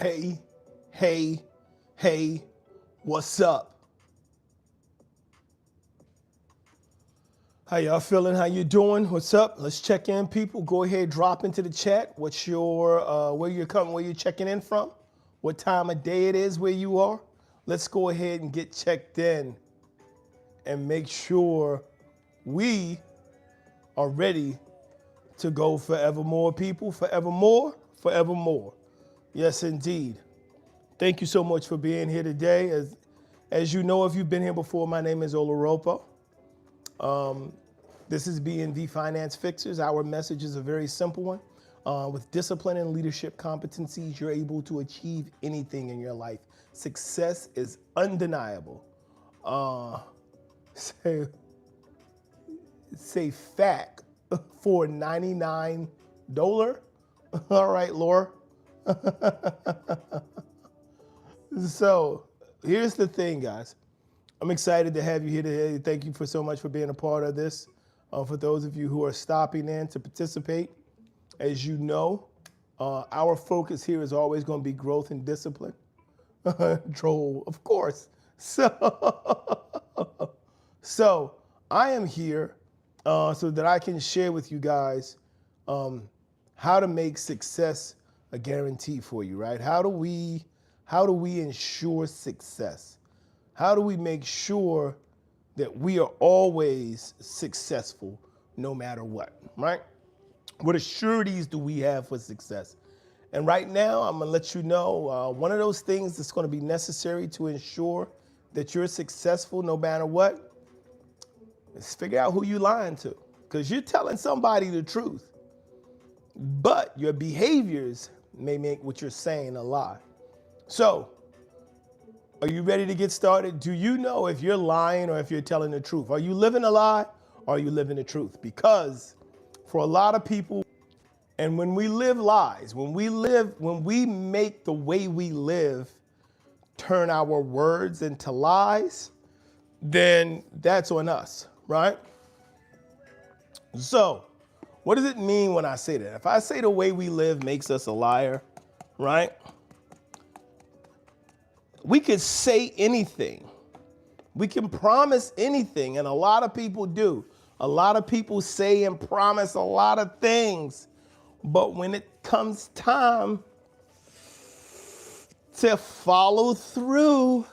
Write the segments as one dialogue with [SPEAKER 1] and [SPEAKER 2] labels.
[SPEAKER 1] Hey, hey, hey, what's up? How y'all feeling? How you doing? What's up? Let's check in, people. Go ahead, drop into the chat. What's your, where you're checking in from? What time of day it is where you are? Let's go ahead and get checked in and make sure we are ready to go forevermore, people. Forevermore, forevermore. Yes, indeed. Thank you so much for being here today. As you know, if you've been here before, my name is Olaropo. This is BNV Finance Fixers. Our message is a very simple one. With discipline and leadership competencies, you're able to achieve anything in your life. Success is undeniable. Say fact for $99. All right, Laura. So here's the thing, guys. I'm excited to have you here today. Thank you so much for being a part of this. For those of you who are stopping in to participate, as you know, our focus here is always going to be growth and discipline. Troll, of course. So I am here so that I can share with you guys how to make success a guarantee for you, right? How do we ensure success? How do we make sure that we are always successful no matter what, right? What assurities do we have for success? And right now, I'm gonna let you know, one of those things that's gonna be necessary to ensure that you're successful no matter what is figure out who you're lying to. Because you're telling somebody the truth, but your behaviors may make what you're saying a lie. So, are you ready to get started? Do you know if you're lying or if you're telling the truth? Are you living a lie or are you living the truth? Because for a lot of people, and when we live lies, when we make the way we live turn our words into lies, then that's on us, right? So, what does it mean when I say that? If I say the way we live makes us a liar, right? We could say anything. We can promise anything, and a lot of people do. A lot of people say and promise a lot of things, but when it comes time to follow through,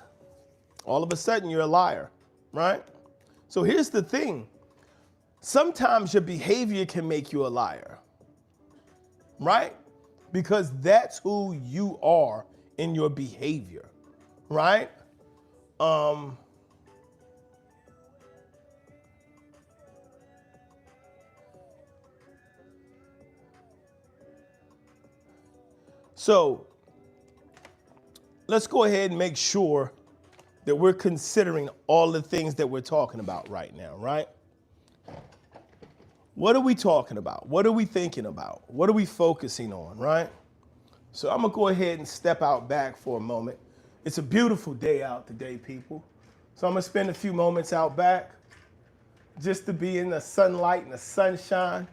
[SPEAKER 1] all of a sudden you're a liar, right? So here's the thing. Sometimes your behavior can make you a liar, right? Because that's who you are in your behavior. Right? So let's go ahead and make sure that we're considering all the things that we're talking about right now, right? What are we talking about? What are we thinking about? What are we focusing on, right? So I'm gonna go ahead and step out back for a moment. It's a beautiful day out today, people. So I'm gonna spend a few moments out back just to be in the sunlight and the sunshine.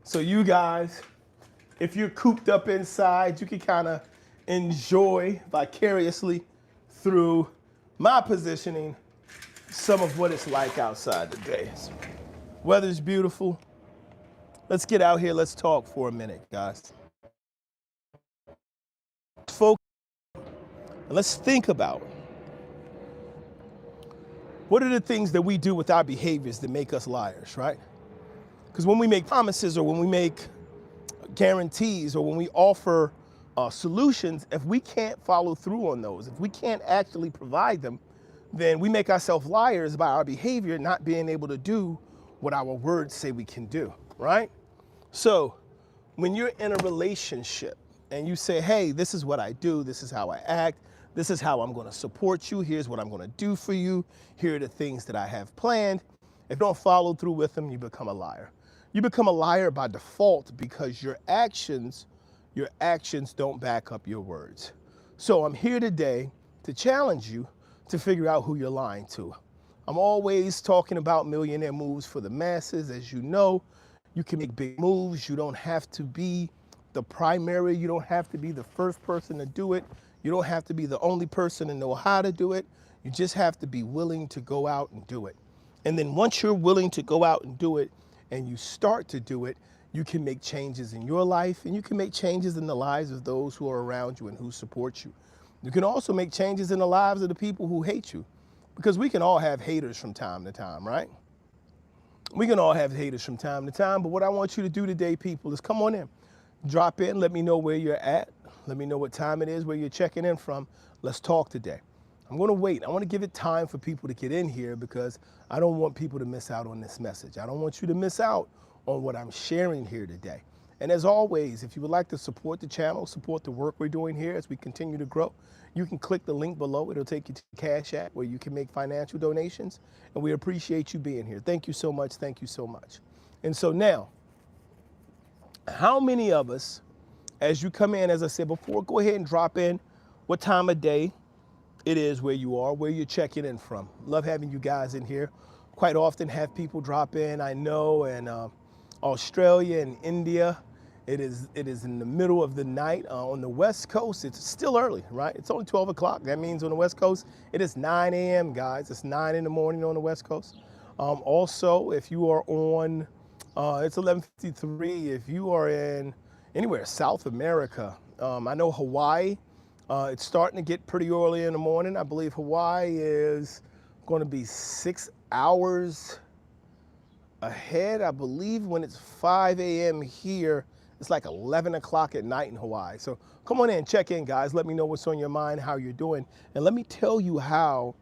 [SPEAKER 1] So you guys, if you're cooped up inside, you can kind of enjoy vicariously through my positioning some of what it's like outside today. So, weather's beautiful. Let's get out here, let's talk for a minute, guys. Focus. And let's think about what are the things that we do with our behaviors that make us liars, right? Because when we make promises or when we make guarantees or when we offer solutions, if we can't follow through on those, if we can't actually provide them, then we make ourselves liars by our behavior not being able to do what our words say we can do, right? So when you're in a relationship and you say, hey, this is what I do, this is how I act, this is how I'm gonna support you, here's what I'm gonna do for you, here are the things that I have planned. If you don't follow through with them, you become a liar. You become a liar by default because your actions don't back up your words. So I'm here today to challenge you to figure out who you're lying to. I'm always talking about millionaire moves for the masses. As you know, you can make big moves. You don't have to be the primary. You don't have to be the first person to do it. You don't have to be the only person to know how to do it. You just have to be willing to go out and do it. And then once you're willing to go out and do it, and you start to do it, you can make changes in your life, and you can make changes in the lives of those who are around you and who support you. You can also make changes in the lives of the people who hate you, because we can all have haters from time to time, right? We can all have haters from time to time, but what I want you to do today, people, is come on in. Drop in, let me know where you're at. Let me know what time it is, where you're checking in from. Let's talk today. I'm gonna wait. I wanna give it time for people to get in here because I don't want people to miss out on this message. I don't want you to miss out on what I'm sharing here today. And as always, if you would like to support the channel, support the work we're doing here as we continue to grow, you can click the link below. It'll take you to CashApp where you can make financial donations. And we appreciate you being here. Thank you so much. Thank you so much. And so now, how many of us, as you come in, as I said before, go ahead and drop in what time of day it is where you are, where you're checking in from. Love having you guys in here. Quite often have people drop in, I know, in Australia and India. It is in the middle of the night. On the West Coast, it's still early, right? It's only 12 o'clock. That means on the West Coast, it is 9 a.m., guys. It's 9 in the morning on the West Coast. Also, if you are on, it's 11:53. If you are in anywhere South America, I know Hawaii, it's starting to get pretty early in the morning. I believe Hawaii is going to be 6 hours ahead. I believe when it's 5 a.m. here, it's like 11 o'clock at night in Hawaii. So come on in, check in, guys. Let me know what's on your mind, how you're doing. And let me tell you how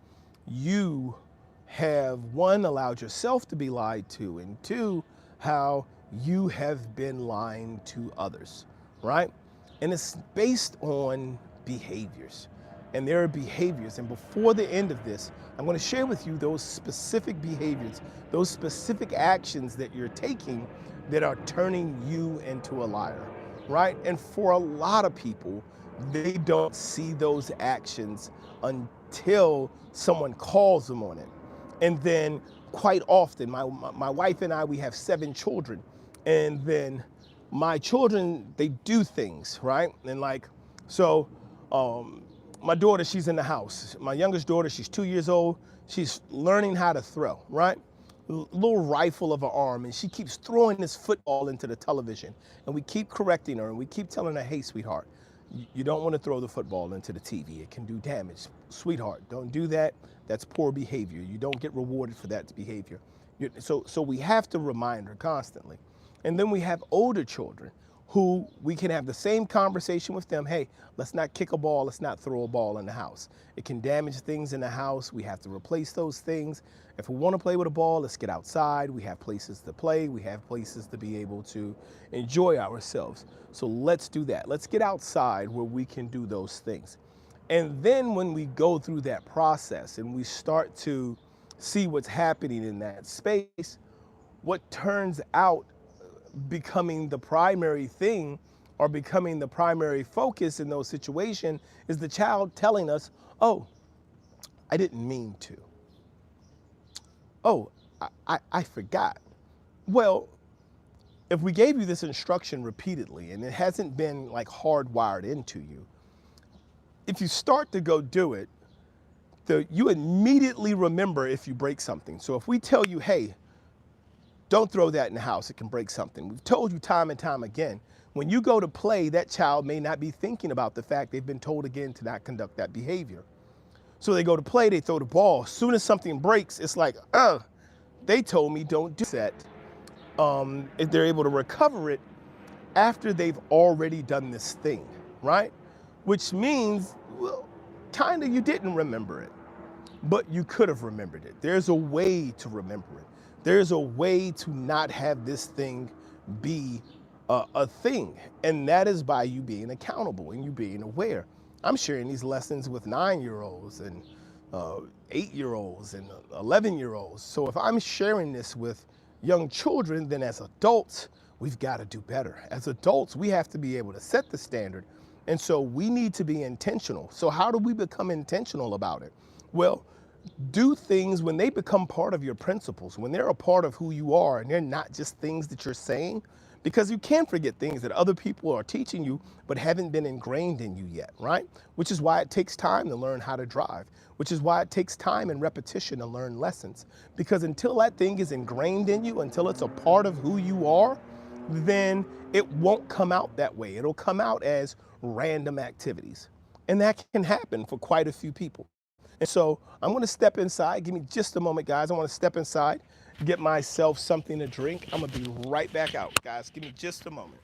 [SPEAKER 1] you have, one, allowed yourself to be lied to, and two, how you have been lying to others, right? And it's based on behaviors. And there are behaviors. And before the end of this, I'm going to share with you those specific behaviors, those specific actions that you're taking that are turning you into a liar, right? And for a lot of people, they don't see those actions until someone calls them on it. And then quite often, my wife and I, we have 7 children. And then my children, they do things, right? And like, so my daughter, she's in the house. My youngest daughter, she's 2 years old. She's learning how to throw, right? Little rifle of an arm, and she keeps throwing this football into the television. And we keep correcting her, and we keep telling her, hey, sweetheart, you don't want to throw the football into the TV. It can do damage. Sweetheart, don't do that. That's poor behavior. You don't get rewarded for that behavior. So we have to remind her constantly. And then we have older children who we can have the same conversation with them. Hey, let's not kick a ball. Let's not throw a ball in the house. It can damage things in the house. We have to replace those things. If we want to play with a ball, let's get outside. We have places to play. We have places to be able to enjoy ourselves. So let's do that. Let's get outside where we can do those things. And then when we go through that process and we start to see what's happening in that space, what turns out becoming the primary thing or becoming the primary focus in those situations is the child telling us, oh, I didn't mean to. Oh, I forgot. Well, if we gave you this instruction repeatedly and it hasn't been like hardwired into you, if you start to go do it, you immediately remember if you break something. So if we tell you, hey, don't throw that in the house, it can break something. We've told you time and time again, when you go to play, that child may not be thinking about the fact they've been told again to not conduct that behavior. So they go to play, they throw the ball. As soon as something breaks, it's like, they told me don't do that. If they're able to recover it after they've already done this thing, right? Which means, well, kind of you didn't remember it, but you could have remembered it. There's a way to remember it. There's a way to not have this thing be a thing, and that is by you being accountable and you being aware. I'm sharing these lessons with 9-year-olds and 8-year-olds and 11-year-olds. So if I'm sharing this with young children, then as adults, we've got to do better. As adults, we have to be able to set the standard. And so we need to be intentional. So how do we become intentional about it? Well, do things when they become part of your principles, when they're a part of who you are and they're not just things that you're saying, because you can forget things that other people are teaching you but haven't been ingrained in you yet, right? Which is why it takes time to learn how to drive, which is why it takes time and repetition to learn lessons. Because until that thing is ingrained in you, until it's a part of who you are, then it won't come out that way. It'll come out as random activities. And that can happen for quite a few people. And so I'm gonna step inside. Give me just a moment, guys. I wanna step inside, get myself something to drink. I'm gonna be right back out, guys. Give me just a moment.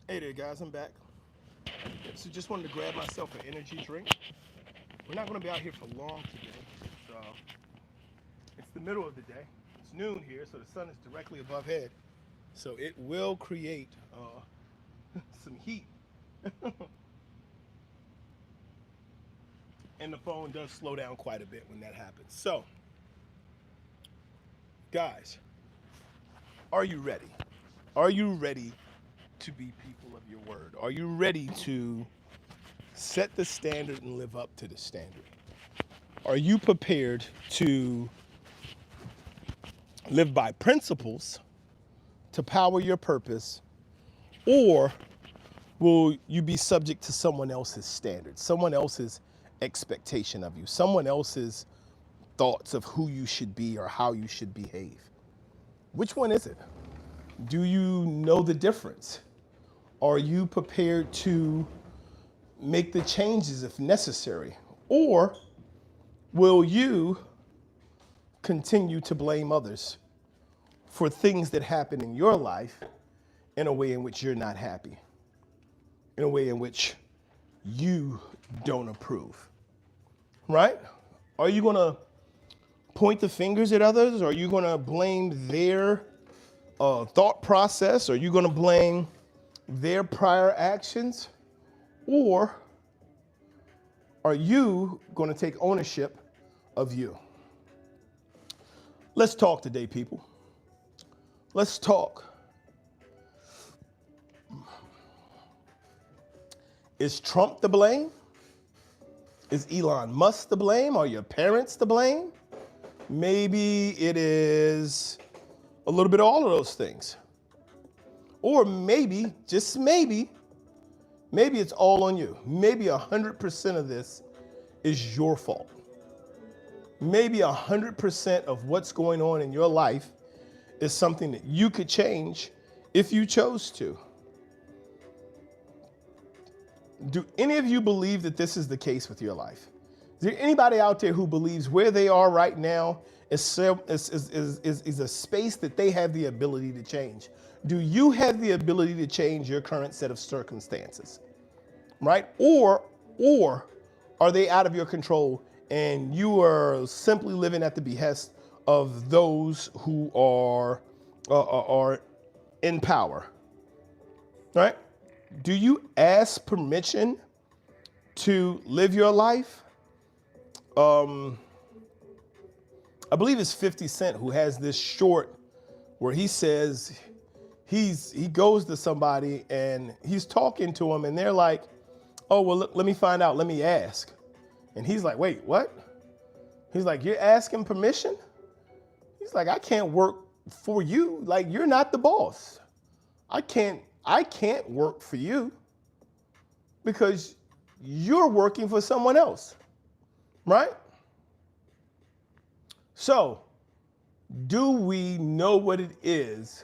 [SPEAKER 1] Hey there, guys, I'm back. So just wanted to grab myself an energy drink. We're not gonna be out here for long today. It's the middle of the day. It's noon here, so the sun is directly above head. So it will create some heat. And the phone does slow down quite a bit when that happens. So, guys, are you ready? Are you ready to be people of your word? Are you ready to set the standard and live up to the standard? Are you prepared to live by principles to power your purpose, or will you be subject to someone else's standards, someone else's expectation of you, someone else's thoughts of who you should be or how you should behave? Which one is it? Do you know the difference? Are you prepared to make the changes if necessary? Or will you continue to blame others for things that happen in your life in a way in which you're not happy, in a way in which you don't approve, right? Are you gonna point the fingers at others? Are you gonna blame their thought process? Are you gonna blame their prior actions? Or are you gonna take ownership of you? Let's talk today, people. Let's talk. Is Trump to blame? Is Elon Musk to blame? Are your parents to blame? Maybe it is a little bit of all of those things. Or maybe, just maybe it's all on you. Maybe 100% of this is your fault. Maybe 100% of what's going on in your life is something that you could change if you chose to. Do any of you believe that this is the case with your life? Is there anybody out there who believes where they are right now is a space that they have the ability to change? Do you have the ability to change your current set of circumstances? Right? Or are they out of your control and you are simply living at the behest of those who are in power, right? Do you ask permission to live your life? I believe it's 50 Cent who has this short where he says he goes to somebody and he's talking to them and they're like, oh, well, let me find out. Let me ask. And he's like, wait, what? He's like, you're asking permission? He's like, I can't work for you. Like, you're not the boss. I can't work for you because you're working for someone else, right? So, do we know what it is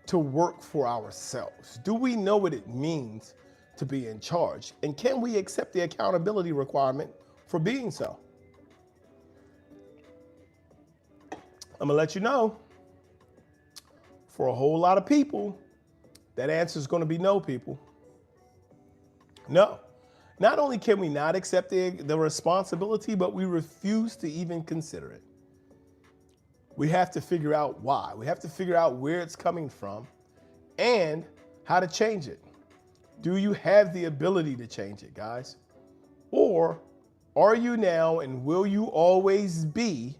[SPEAKER 1] to work for ourselves? Do we know what it means to be in charge? And can we accept the accountability requirement for being so? I'm gonna let you know, for a whole lot of people, that answer is gonna be no, people. No. Not only can we not accept the responsibility, but we refuse to even consider it. We have to figure out why. We have to figure out where it's coming from and how to change it. Do you have the ability to change it, guys? Or are you now and will you always be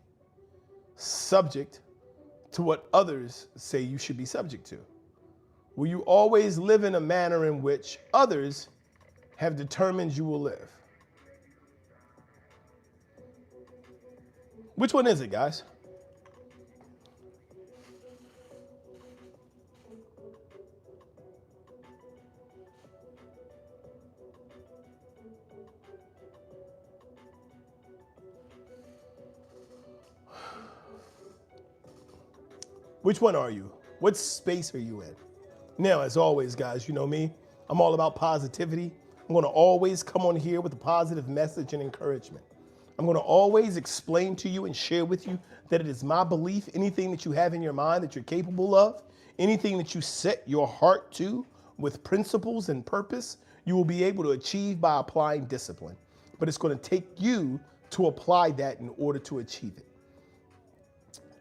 [SPEAKER 1] subject to what others say you should be subject to? Will you always live in a manner in which others have determined you will live? Which one is it, guys? Which one are you? What space are you in? Now, as always, guys, you know me, I'm all about positivity. I'm gonna always come on here with a positive message and encouragement. I'm gonna always explain to you and share with you that it is my belief, anything that you have in your mind that you're capable of, anything that you set your heart to with principles and purpose, you will be able to achieve by applying discipline. But it's gonna take you to apply that in order to achieve it.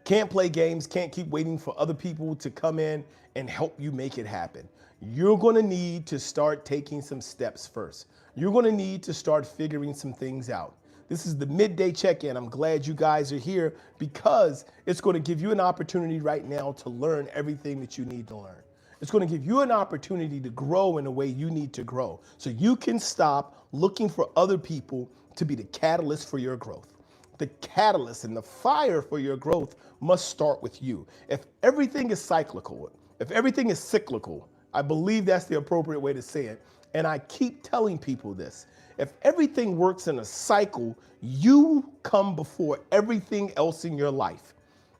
[SPEAKER 1] Can't play games, can't keep waiting for other people to come in and help you make it happen. You're gonna need to start taking some steps first. You're gonna need to start figuring some things out. This is the midday check-in. I'm glad you guys are here because it's gonna give you an opportunity right now to learn everything that you need to learn. It's gonna give you an opportunity to grow in the way you need to grow so you can stop looking for other people to be the catalyst for your growth. The catalyst and the fire for your growth must start with you. If everything is cyclical, I believe that's the appropriate way to say it. And I keep telling people this. If everything works in a cycle, you come before everything else in your life.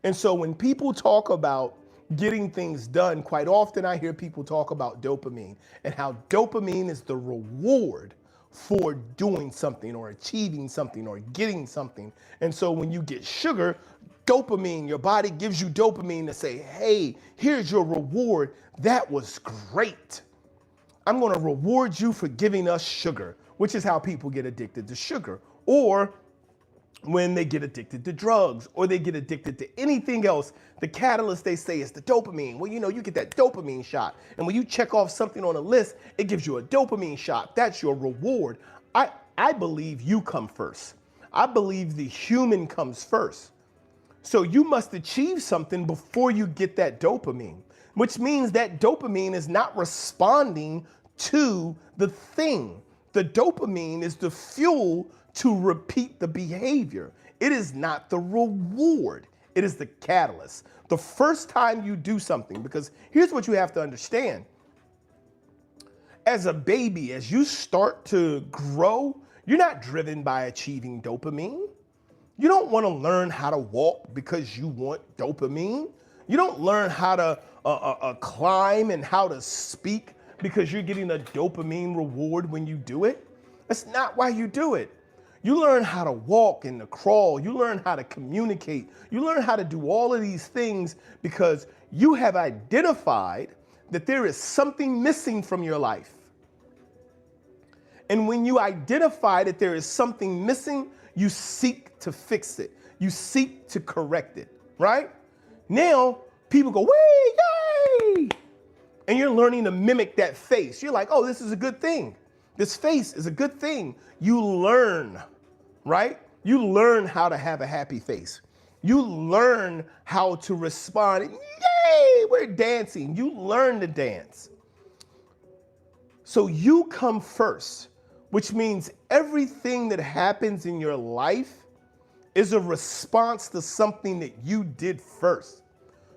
[SPEAKER 1] And so when people talk about getting things done, quite often I hear people talk about dopamine and how dopamine is the reward for doing something or achieving something or getting something. And so when you get sugar, dopamine, your body gives you dopamine to say, hey, here's your reward. That was great. I'm gonna reward you for giving us sugar, which is how people get addicted to sugar. Or when they get addicted to drugs or they get addicted to anything else, the catalyst they say is the dopamine. Well, you know, you get that dopamine shot. And when you check off something on a list, it gives you a dopamine shot. That's your reward. I believe you come first. I believe the human comes first. So you must achieve something before you get that dopamine, which means that dopamine is not responding to the thing. The dopamine is the fuel to repeat the behavior. It is not the reward. It is the catalyst. The first time you do something, because here's what you have to understand. As a baby, as you start to grow, you're not driven by achieving dopamine. You don't want to learn how to walk because you want dopamine. You don't learn how to climb and how to speak because you're getting a dopamine reward when you do it. That's not why you do it. You learn how to walk and to crawl. You learn how to communicate. You learn how to do all of these things because you have identified that there is something missing from your life. And when you identify that there is something missing, you seek to fix it. You seek to correct it, right? Now, people go, "Wee, yay!" And you're learning to mimic that face. You're like, "Oh, this is a good thing. This face is a good thing." You learn, right? You learn how to have a happy face. You learn how to respond. Yay, we're dancing. You learn to dance. So you come first, which means everything that happens in your life is a response to something that you did first.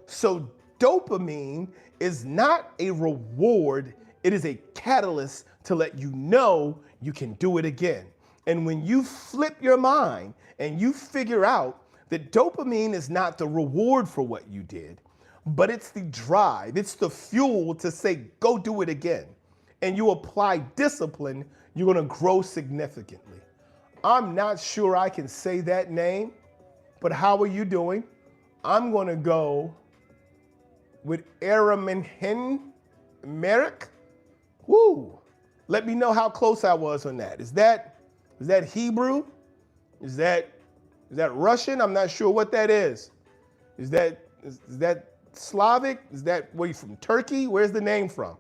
[SPEAKER 1] So dopamine is not a reward, it is a catalyst to let you know you can do it again. And when you flip your mind and you figure out that dopamine is not the reward for what you did, but it's the drive, it's the fuel to say, go do it again. And you apply discipline, you're gonna grow significantly. I'm not sure I can say that name, but how are you doing? I'm gonna go with Araminhen Merrick. Woo! Let me know how close I was on that. Is that Hebrew? Is that Russian? I'm not sure what that is. Is that Slavic? Is that where you from? Turkey? Where's the name from?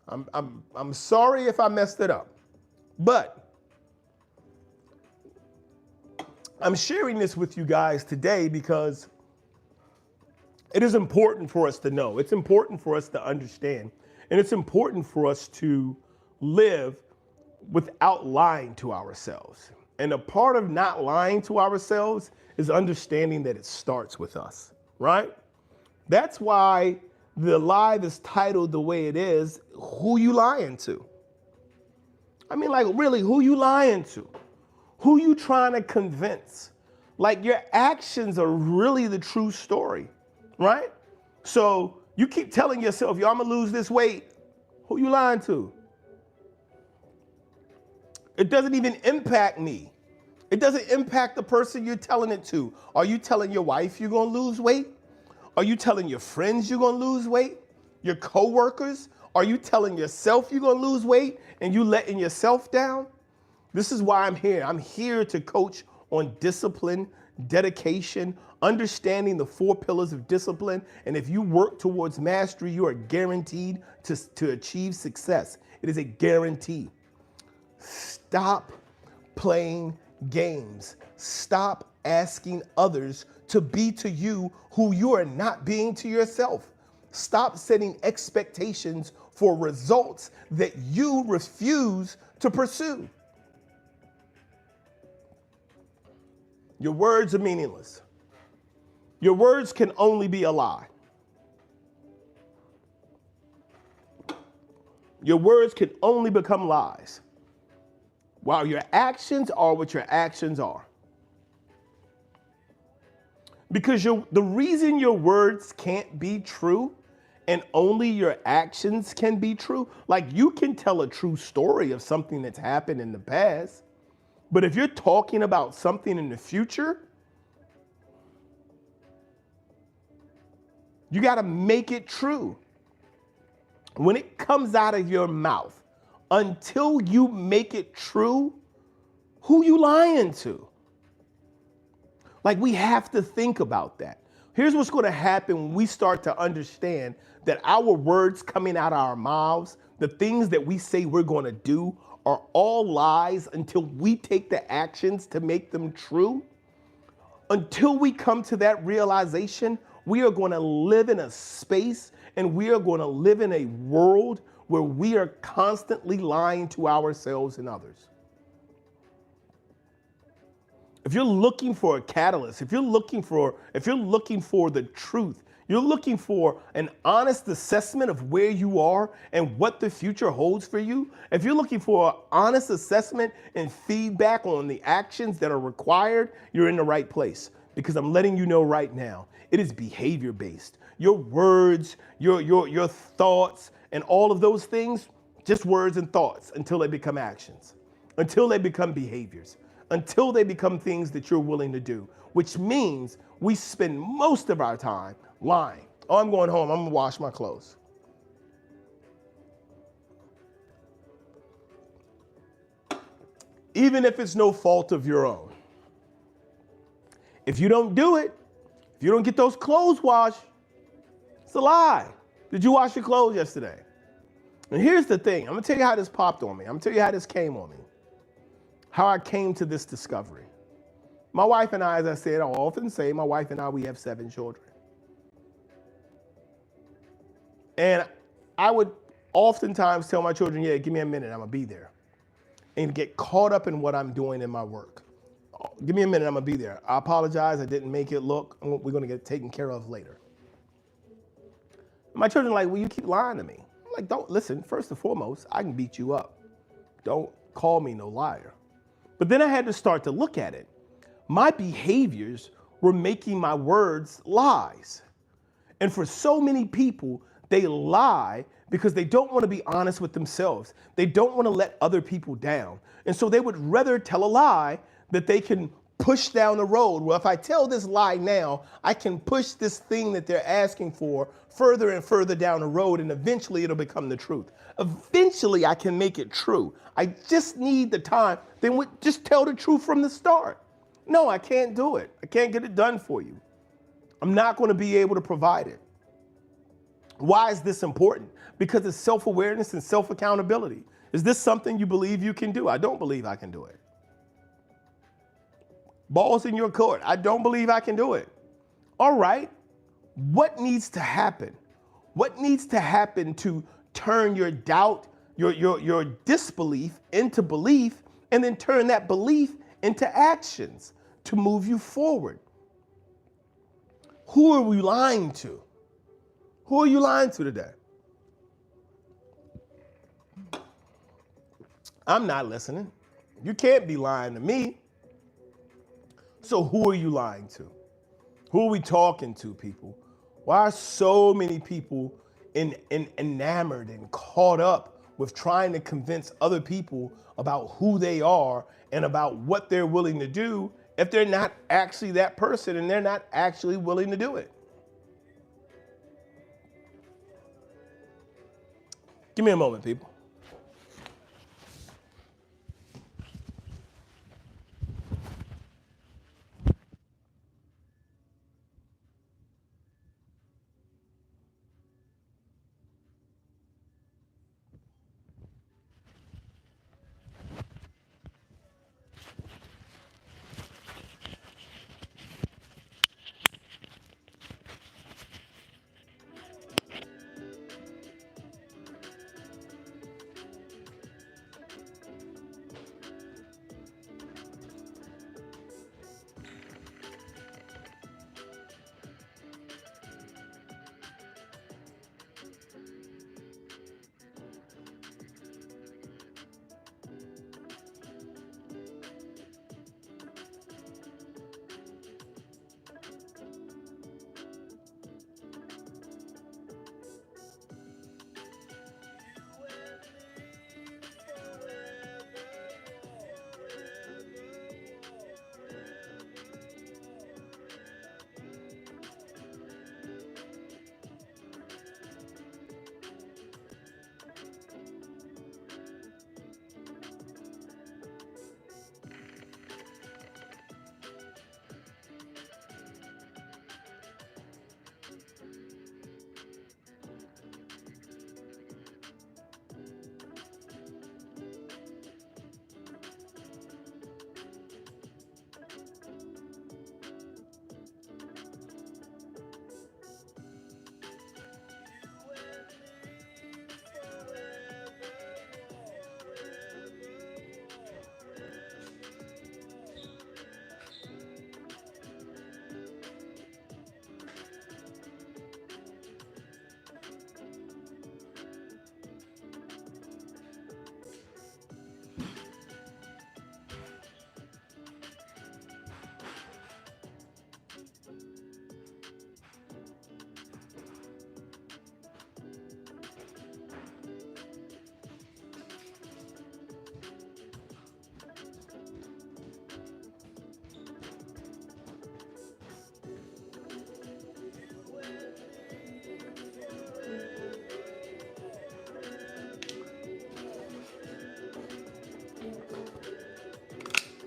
[SPEAKER 1] I'm sorry if I messed it up, but I'm sharing this with you guys today because it is important for us to know. It's important for us to understand, and it's important for us to live without lying to ourselves. And a part of not lying to ourselves is understanding that it starts with us, right? That's why the live is titled the way it is, Who You Lying To? I mean, like, really, who you lying to? Who you trying to convince? Like, your actions are really the true story, right? So you keep telling yourself, yo, I'm gonna lose this weight. Who you lying to? It doesn't even impact me. It doesn't impact the person you're telling it to. Are you telling your wife you're gonna lose weight? Are you telling your friends you're gonna lose weight? Your coworkers? Are you telling yourself you're gonna lose weight and you letting yourself down? This is why I'm here. I'm here to coach on discipline, dedication, understanding the 4 pillars of discipline. And if you work towards mastery, you are guaranteed to achieve success. It is a guarantee. Stop playing games. Stop asking others to be to you who you are not being to yourself. Stop setting expectations for results that you refuse to pursue. Your words are meaningless. Your words can only be a lie. Your words can only become lies, while your actions are what your actions are. Because the reason your words can't be true and only your actions can be true, like you can tell a true story of something that's happened in the past, but if you're talking about something in the future, you got to make it true. When it comes out of your mouth, until you make it true, who you lying to? Like, we have to think about that. Here's what's going to happen when we start to understand that our words coming out of our mouths, the things that we say we're going to do, are all lies until we take the actions to make them true. Until we come to that realization, we are going to live in a space and we are going to live in a world where we are constantly lying to ourselves and others. If you're looking for a catalyst, if you're looking for the truth, you're looking for an honest assessment of where you are and what the future holds for you, if you're looking for an honest assessment and feedback on the actions that are required, you're in the right place. Because I'm letting you know right now, it is behavior based. Your words, your thoughts, and all of those things, just words and thoughts until they become actions, until they become behaviors, until they become things that you're willing to do, which means we spend most of our time lying. Oh, I'm going home. I'm going to wash my clothes. even if it's no fault of your own. If you don't do it, if you don't get those clothes washed, it's a lie. Did you wash your clothes yesterday? And here's the thing. I'm going to tell you how this popped on me. I'm going to tell you how this came on me. How I came to this discovery. My wife and I, as I said, I often say, my wife and I, we have 7 children. And I would oftentimes tell my children, yeah, give me a minute, I'm going to be there. And get caught up in what I'm doing in my work. Give me a minute, I'm going to be there. I apologize, I didn't make it look. We're going to get taken care of later. My children are like, well, you keep lying to me. I'm like, don't, listen, first and foremost, I can beat you up. Don't call me no liar. But then I had to start to look at it. My behaviors were making my words lies. And for so many people, they lie because they don't want to be honest with themselves. They don't want to let other people down. And so they would rather tell a lie that they can push down the road. Well, if I tell this lie now, I can push this thing that they're asking for further and further down the road, and eventually it'll become the truth. Eventually I can make it true. I just need the time. Then just tell the truth from the start. No, I can't do it. I can't get it done for you. I'm not going to be able to provide it. Why is this important? Because it's self-awareness and self-accountability. Is this something you believe you can do? I don't believe I can do it. Balls in your court. I don't believe I can do it. All right. What needs to happen? What needs to happen to turn your doubt, your disbelief into belief, and then turn that belief into actions to move you forward? Who are we lying to? Who are you lying to today? I'm not listening. You can't be lying to me. So who are you lying to? Who are we talking to, people? Why are so many people enamored and caught up with trying to convince other people about who they are and about what they're willing to do if they're not actually that person and they're not actually willing to do it? Give me a moment, people.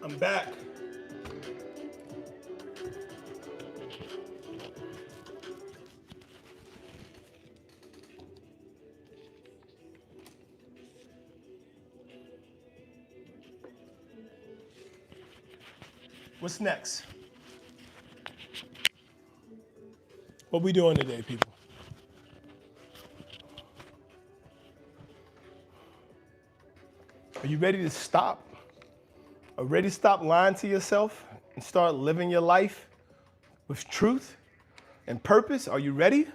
[SPEAKER 1] I'm back. What's next? What we doing today, people? Are you ready to stop? Are you ready to stop lying to yourself and start living your life with truth and purpose? Are you ready?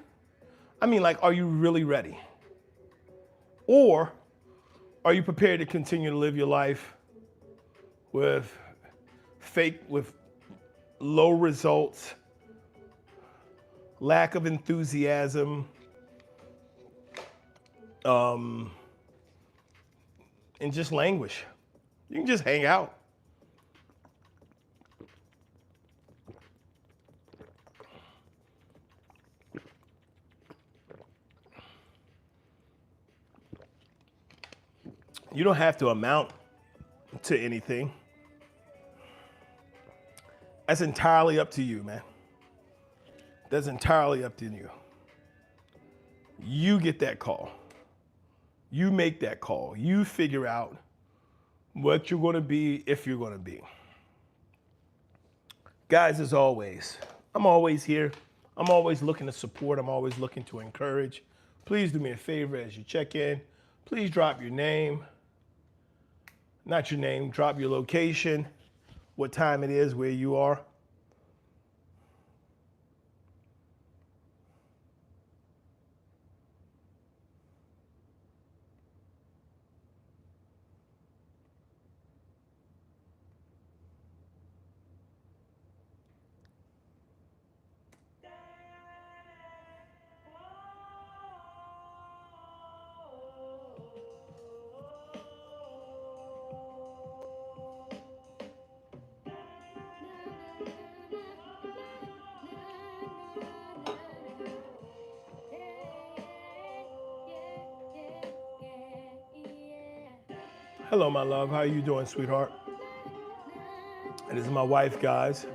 [SPEAKER 1] I mean, like, are you really ready? Or are you prepared to continue to live your life with with low results, lack of enthusiasm, and just languish? You can just hang out. You don't have to amount to anything. That's entirely up to you, man. That's entirely up to you. You get that call. You make that call. You figure out what you're going to be if you're going to be. Guys, as always, I'm always here. I'm always looking to support. I'm always looking to encourage. Please do me a favor as you check in. Please drop your name. Not your name, drop your location, what time it is, where you are. Hello, my love. How are you doing, sweetheart? And this is my wife, guys.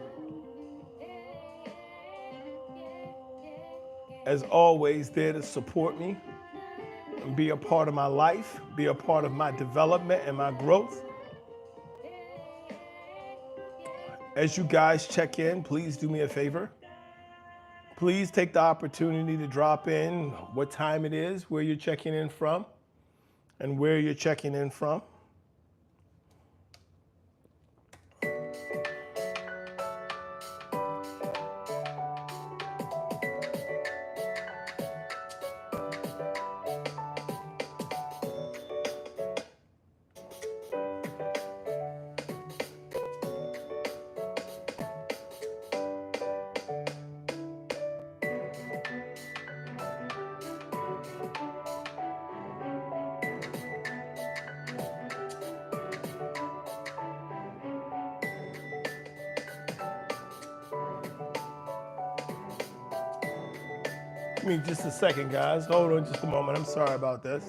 [SPEAKER 1] As always, there to support me and be a part of my life, be a part of my development and my growth. As you guys check in, please do me a favor. Please take the opportunity to drop in what time it is, where you're checking in from, and where you're checking in from. Give me just a second, guys. Hold on just a moment. I'm sorry about this.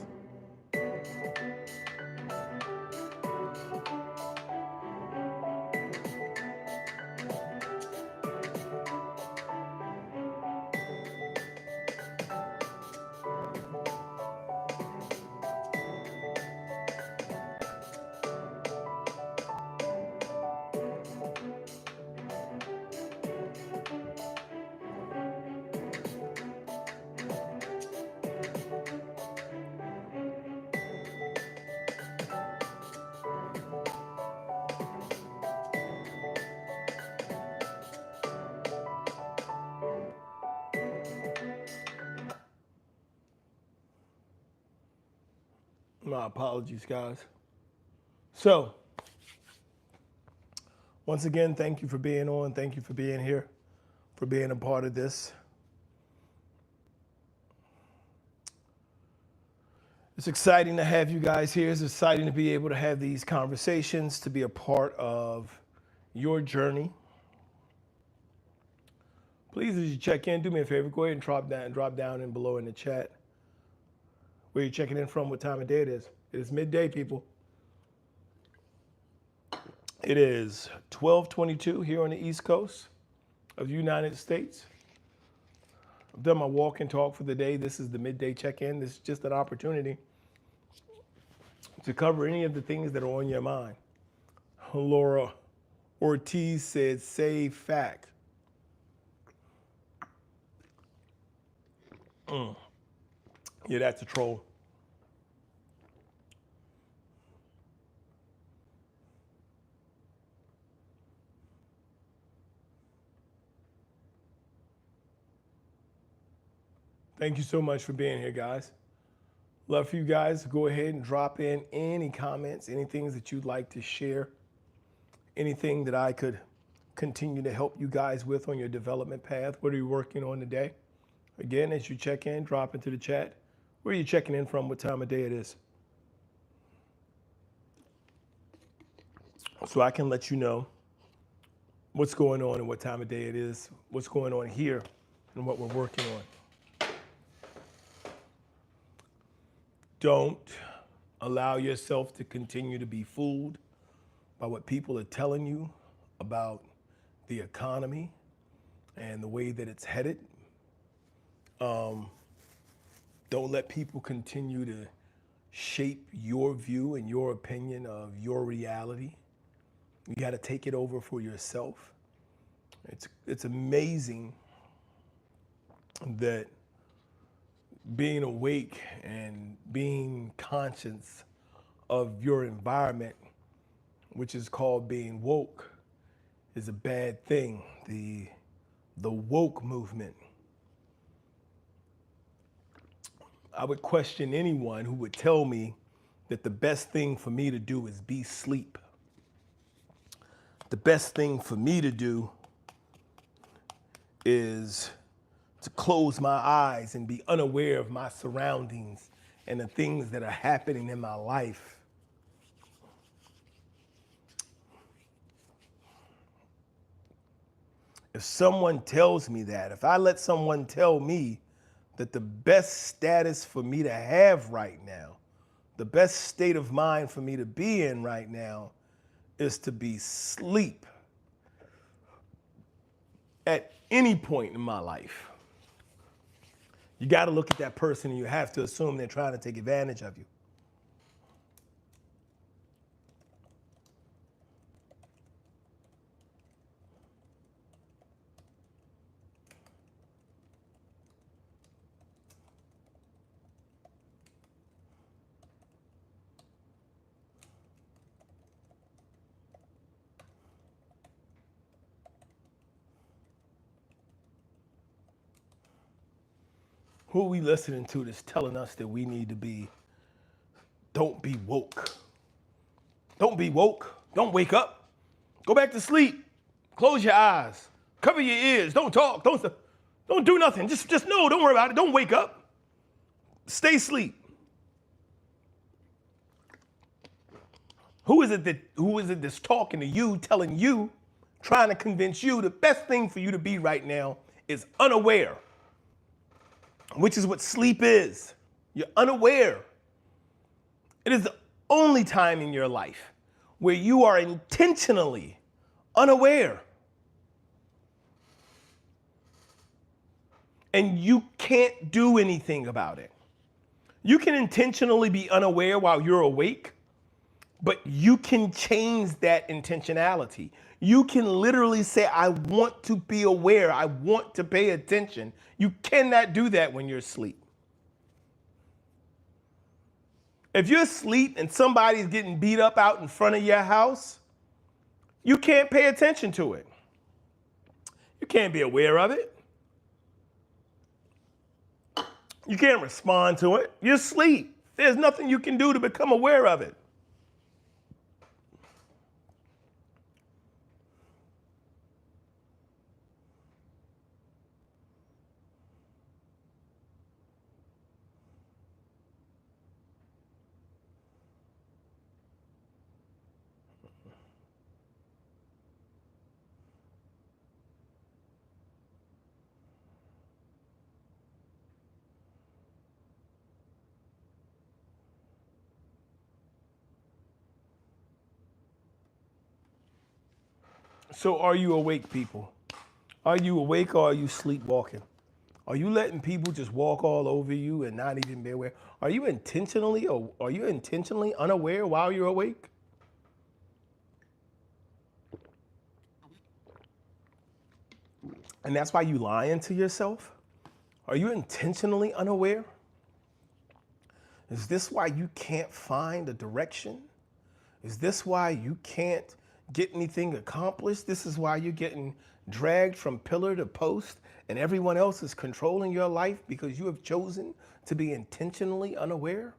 [SPEAKER 1] My apologies, guys. So, once again, thank you for being on. Thank you for being here, for being a part of this. It's exciting to have you guys here. It's exciting to be able to have these conversations, to be a part of your journey. Please, as you check in, do me a favor. Go ahead and drop down and below in the chat where you're checking in from, what time of day it is. It is midday, people. It is 12:22 here on the East Coast of the United States. I've done my walk and talk for the day. This is the midday check-in. This is just an opportunity to cover any of the things that are on your mind. Laura Ortiz said, say fact. Yeah, that's a troll. Thank you so much for being here, guys. Love for you guys. Go ahead and drop in any comments, any things that you'd like to share, anything that I could continue to help you guys with on your development path. What are you working on today? Again, as you check in, drop into the chat. Where are you checking in from? What time of day it is? So I can let you know what's going on and what time of day it is, what's going on here, and what we're working on. Don't allow yourself to continue to be fooled by what people are telling you about the economy and the way that it's headed. Don't let people continue to shape your view and your opinion of your reality. You got to take it over for yourself. It's amazing that being awake and being conscious of your environment, which is called being woke, is a bad thing. The woke movement. I would question anyone who would tell me that the best thing for me to do is be asleep. The best thing for me to do is to close my eyes and be unaware of my surroundings and the things that are happening in my life. If someone tells me that, if I let someone tell me that the best status for me to have right now, the best state of mind for me to be in right now is to be asleep at any point in my life, you got to look at that person and you have to assume they're trying to take advantage of you. Who are we listening to that's telling us that we need to be, don't be woke. Don't be woke. Don't wake up. Go back to sleep. Close your eyes. Cover your ears. Don't talk. Don't do nothing. Just know. Don't worry about it. Don't wake up. Stay asleep. Who is it that's talking to you, telling you, trying to convince you the best thing for you to be right now is unaware, which is what sleep is. You're unaware. It is the only time in your life where you are intentionally unaware. And you can't do anything about it. You can intentionally be unaware while you're awake, but you can change that intentionality. You can literally say, I want to be aware. I want to pay attention. You cannot do that when you're asleep. If you're asleep and somebody's getting beat up out in front of your house, you can't pay attention to it. You can't be aware of it. You can't respond to it. You're asleep. There's nothing you can do to become aware of it. So are you awake, people? Are you awake or are you sleepwalking? Are you letting people just walk all over you and not even be aware? Are you intentionally unaware while you're awake? And that's why you lying to yourself? Are you intentionally unaware? Is this why you can't find a direction? Is this why you can't get anything accomplished? This is why you're getting dragged from pillar to post and everyone else is controlling your life because you have chosen to be intentionally unaware?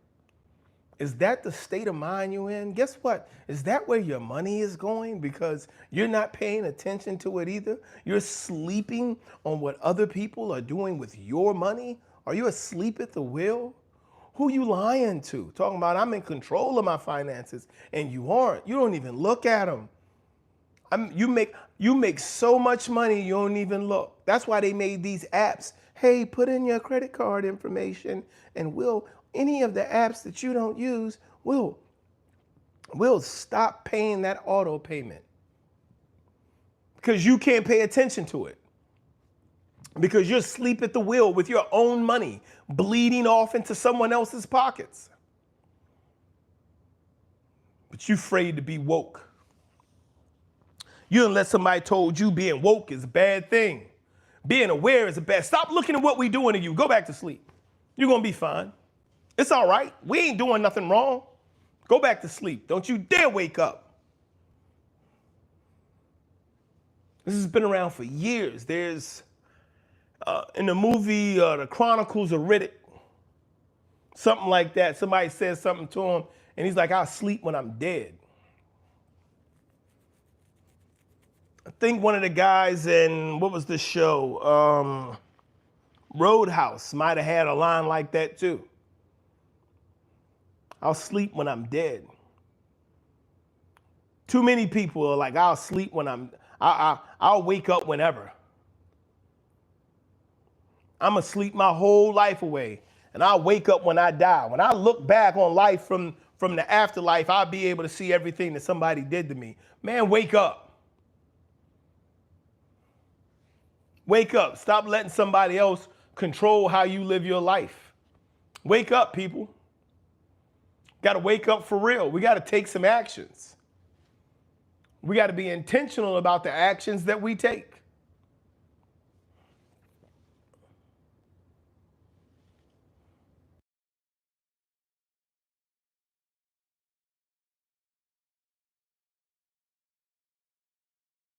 [SPEAKER 1] Is that the state of mind you're in? Guess what? Is that where your money is going? Because you're not paying attention to it either. You're sleeping on what other people are doing with your money. Are you asleep at the wheel? Who you lying to? Talking about I'm in control of my finances and you aren't. You don't even look at them. You make so much money you don't even look. That's why they made these apps. Hey, put in your credit card information and any of the apps that you don't use will stop paying that auto payment because you can't pay attention to it. Because you're asleep at the wheel with your own money bleeding off into someone else's pockets. But you're afraid to be woke. You didn't let somebody told you being woke is a bad thing. Being aware is a bad. Stop looking at what we doing to you. Go back to sleep. You're going to be fine. It's all right. We ain't doing nothing wrong. Go back to sleep. Don't you dare wake up. This has been around for years. There's in the movie, The Chronicles of Riddick, something like that. Somebody says something to him, and he's like, I'll sleep when I'm dead. I think one of the guys in, what was the show? Roadhouse might have had a line like that too. I'll sleep when I'm dead. Too many people are like, I'll sleep when I'll wake up whenever. I'm going to sleep my whole life away, and I'll wake up when I die. When I look back on life from the afterlife, I'll be able to see everything that somebody did to me. Man, wake up. Wake up. Stop letting somebody else control how you live your life. Wake up, people. Got to wake up for real. We got to take some actions. We got to be intentional about the actions that we take.